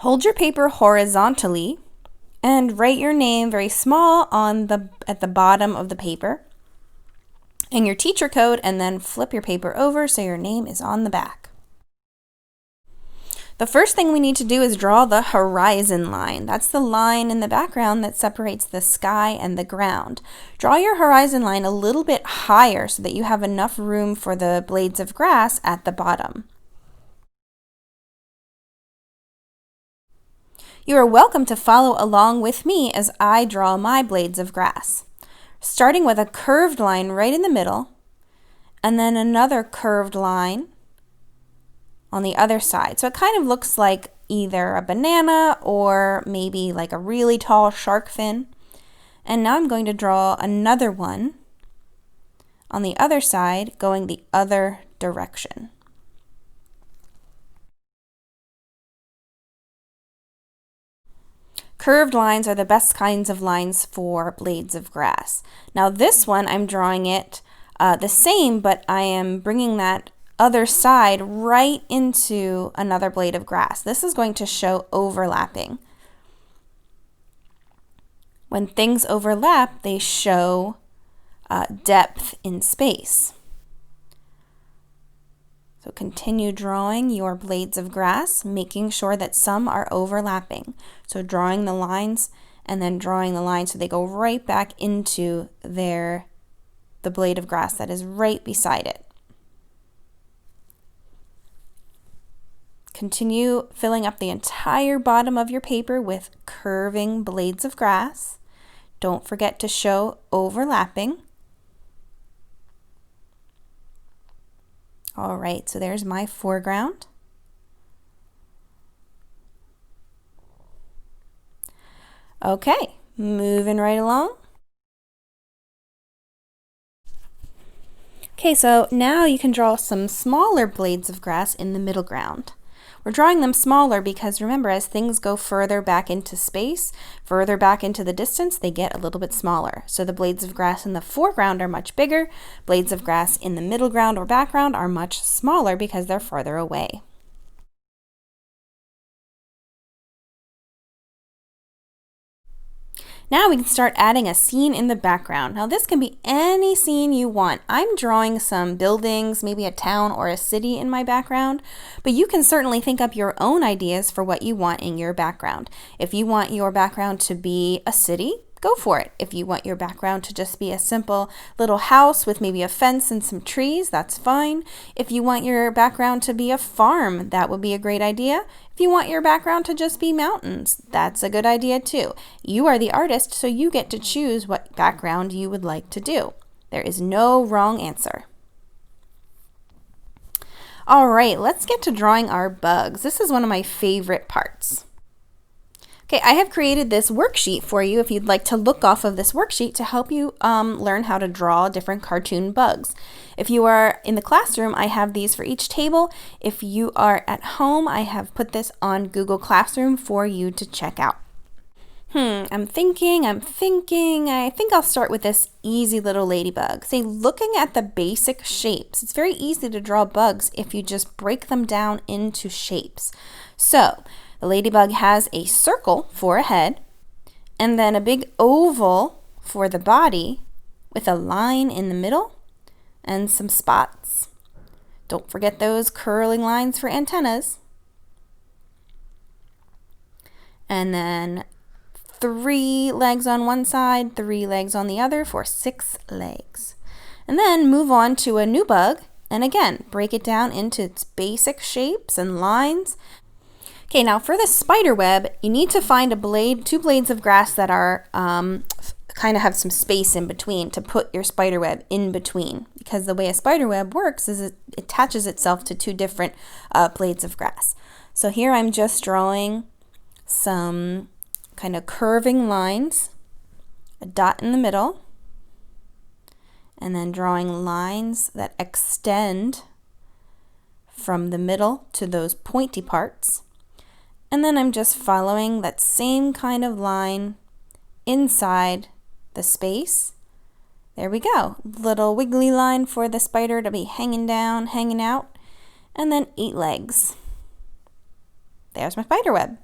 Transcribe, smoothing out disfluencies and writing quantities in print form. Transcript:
Hold your paper horizontally and write your name very small at the bottom of the paper and your teacher code, and then flip your paper over so your name is on the back. The first thing we need to do is draw the horizon line. That's the line in the background that separates the sky and the ground. Draw your horizon line a little bit higher so that you have enough room for the blades of grass at the bottom. You are welcome to follow along with me as I draw my blades of grass, starting with a curved line right in the middle, and then another curved line on the other side. So it kind of looks like either a banana or maybe like a really tall shark fin. And now I'm going to draw another one on the other side going the other direction. Curved lines are the best kinds of lines for blades of grass. Now this one, I'm drawing it the same, but I am bringing that other side right into another blade of grass. This is going to show overlapping. When things overlap, they show depth in space. So continue drawing your blades of grass, making sure that some are overlapping. So drawing the lines and then drawing the lines so they go right back into the blade of grass that is right beside it. Continue filling up the entire bottom of your paper with curving blades of grass. Don't forget to show overlapping. All right, so there's my foreground. Okay, moving right along. Okay, so now you can draw some smaller blades of grass in the middle ground. We're drawing them smaller because remember, as things go further back into space, further back into the distance, they get a little bit smaller. So the blades of grass in the foreground are much bigger. Blades of grass in the middle ground or background are much smaller because they're farther away. Now we can start adding a scene in the background. Now this can be any scene you want. I'm drawing some buildings, maybe a town or a city in my background, but you can certainly think up your own ideas for what you want in your background. If you want your background to be a city, go for it. If you want your background to just be a simple little house with maybe a fence and some trees, that's fine. If you want your background to be a farm, that would be a great idea. If you want your background to just be mountains, that's a good idea too. You are the artist, so you get to choose what background you would like to do. There is no wrong answer. All right, let's get to drawing our bugs. This is one of my favorite parts. Okay, I have created this worksheet for you if you'd like to look off of this worksheet to help you learn how to draw different cartoon bugs. If you are in the classroom, I have these for each table. If you are at home, I have put this on Google Classroom for you to check out. I'm thinking. I think I'll start with this easy little ladybug. Say, looking at the basic shapes, it's very easy to draw bugs if you just break them down into shapes. So, the ladybug has a circle for a head, and then a big oval for the body with a line in the middle and some spots. Don't forget those curling lines for antennas. And then 3 legs on one side, 3 legs on the other for 6 legs. And then move on to a new bug, and again, break it down into its basic shapes and lines. Okay, now for the spider web, you need to find 2 blades of grass that are kind of have some space in between to put your spider web in between, because the way a spider web works is it attaches itself to 2 different blades of grass. So here I'm just drawing some kind of curving lines, a dot in the middle, and then drawing lines that extend from the middle to those pointy parts. And then I'm just following that same kind of line inside the space. There we go. Little wiggly line for the spider to be hanging down, hanging out, and then 8 legs. There's my spider web.